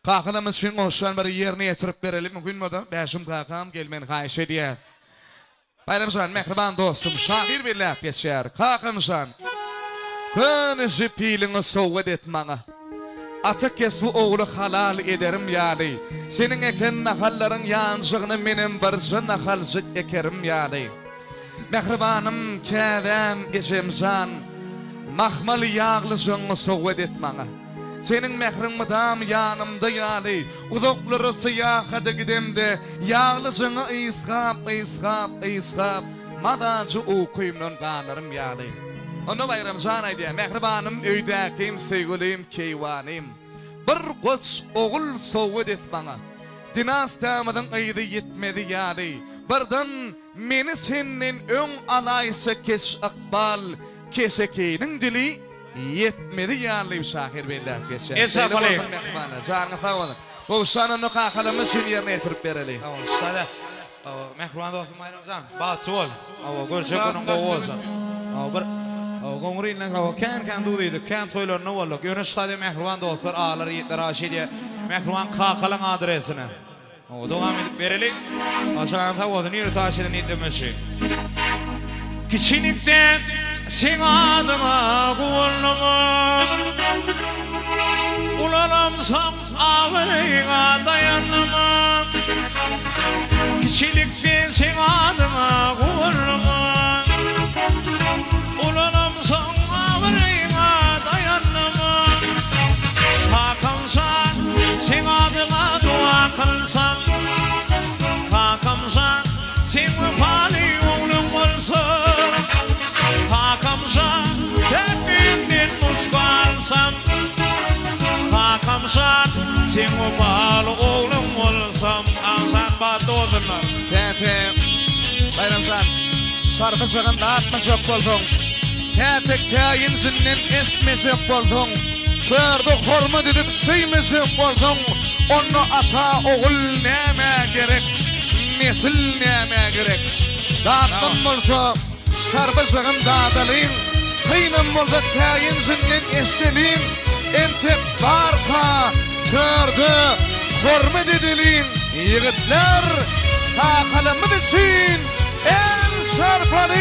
Kakınımız için oluşan bir yerine getirip verelim. Mümkün mü da? Beşim kakam gelmeni kayış ediyor. Bayramcan, mehriban dostum, şahir bir laf geçer. Kakımcan, könüzü pilini soğud etmana. Atık kesbu oğlu halal ederim yani. Senin eken nahalların yansığını benim barışı nahalcık ekerim yani. Mehribanım, kevem, geçimcan, mahmal yağlı sonu soğud etmana. Senin mehrin mıdam yanımda yani. Uzakları siyahadı gidemde. Yağlı sonu ıskap. Madacı okuyumdan kanarım yani. Onu bayramcan aydı. Mehribanım, öydekim, sevgilim, keyvanim. Bir koç oğul soğud et bana. Dinastamıdan aydı yetmedi yani. Birden meni senin ön alaysa kes akbal. Kesekeyinin dili yetmedi yani şahir belli geçer. Esaf alayım. Canı sağ olun. Bu sanını kakalamı için yerine getirip verelim. Tamam, sada. Mehriban dostum bayramcan. Batı ol. Görçek onun qoğuzdan. Gongrinle kan duduydu, kan toylarına olduk. Yönüstade mehriban dostlar ağlar yetler aşidiye. Mehriban kakalan adresine. Devam edip verelim. Aşağıdan tavuğunu yürü taşıdan iddemişi. Kiçilikten sen adıma kullumu. Ulalamsam ağrına dayanamam. Kiçilikten sen adıma kullumu. Ulalamsam ağrına dayanamam. Hakamsan sen adıma dua kılsam. Hakamsan sen vefali oğlum olsun. Hakamsan hepindin muskalsam. Hakamsan sen vefali oğlum olsam. Ağzan batı odunlar. Tete, bayramcan, sarfı sığında atmasak oldun. Tete kayin zünnin esmesek oldun. Fırdık hormat edip seymesek oldun. Onu ata oğul neme gerek. Nesil neme gerek. Dağıttım olsa sarfı sığında adalıyım. Kıynım olsa kayin zünnin esteliyim. Entep barpa gördü. Hormat ediliyim. Yigitler takalımı için en sarpalı.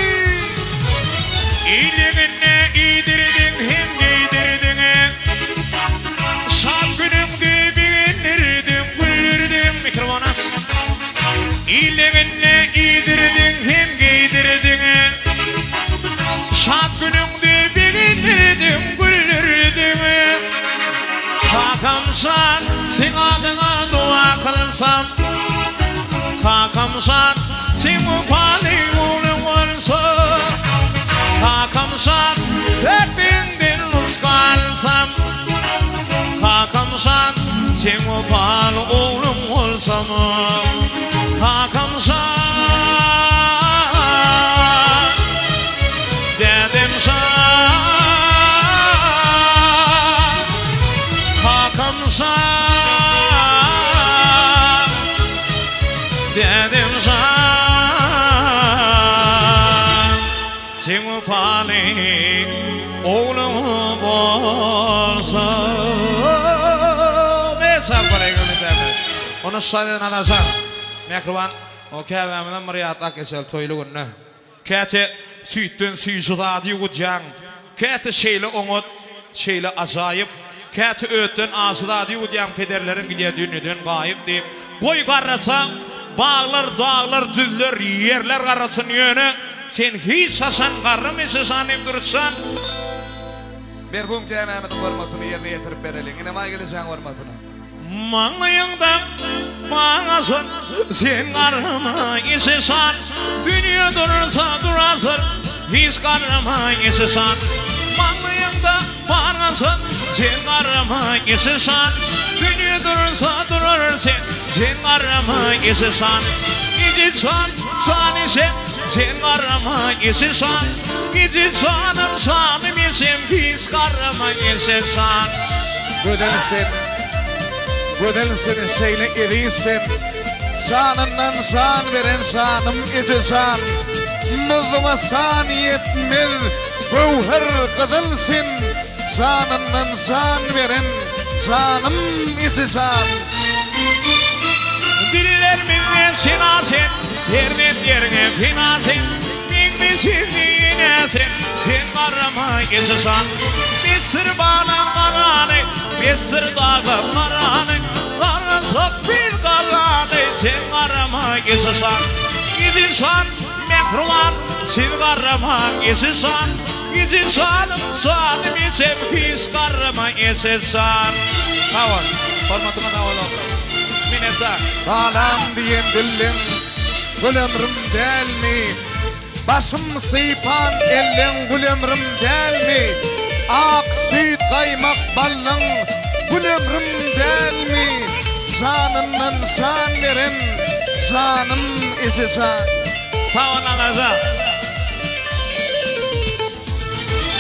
İyiliğine iyidirdin hem giydirdin. Şan günümde beğenirdin, güldürdün. Mikrofonas. İyiliğine iyidirdin hem giydirdin. Şan günümde beğenirdin, güldürdün. Kakamsan sen adına dua kılsam. Kakamsan sen vefali oğlum olsun. Kakamsan hepindin muskalsam. Kakamsan sen vefali oğlum olsam. Kakamsan dedim sana. Kakamsan dedim sana. Sen vefali oğlum olsa. Ne sarparı gönlümde. Onu sayeden alacağım. Mehriban o kevamdan Mariyat Akesel toylu günü. Kete sütten süyüzüda diyucan. Kete şeyle onut, şeyle acayip. Kete ötten ağzıda diyucan pederlerin gidiyor dünüden gayip deyip. Boy karratsan bağlar, dağlar, düller, yerler karratsın yönü. Sen hiç sasan karrım ise sanim dursan. Merhum kemamının hormatını yerine getirip verelim. İnema geleceğin hormatını. Mağlayından bağasın sen karrıma ise san. Dünya durursa durasın hiç karrıma ise san. Mağlayından bağasın sen karrıma ise san. Dünya durursa durursun sen karrıma ise san. Gidi san ise sen karrıma ise san. Gidi sanım sanım isem hiç karrıma ise san. Gödelsin şeyle eriysin. Sanından san veren sanım ise san. Mızıma san yetmez. Gövher kızılsın. Sanından san veren canım içişan. Diller minne sinasen, yerine finasen, minni sevdiğine sen karama geçişan. Bir sır bana karanı, bir sır dağı karanı, karasak bir karanı, sen karama geçişan. Gidişan, mehruman, sen karama geçişan. Gidişan, canım içim pis karama geçişan. Tamam, formatına da olalım. Minnettar. Salam diyen dillim, gül ömrüm del mi? Başım sıypan ellen gül ömrüm del mi? Ak süt kaymak ballın gül ömrüm del mi? Canımdan can veren, canım içişan. Sağ olun arkadaşlar.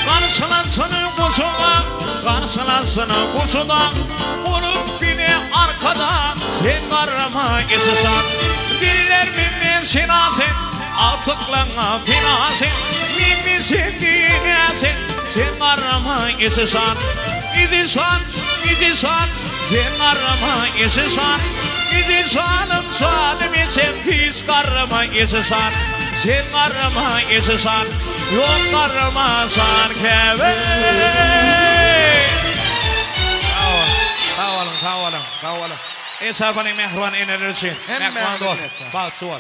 Karşılansın kuşuma, karşılansın kuşuna, vurup beni arkada, sen karama geçişan. Diller minni sinasen, atıklana finasen, minni sevdiğine sen karama geçişan. İdişan, sen karama geçişan. İdişanım canım için pis karama geçişan. Sen karama geçişan. Yok karmasan keve. Sağ olun. Esarfanın mehruan enerjisi. Mehruan doğru. Bak sual.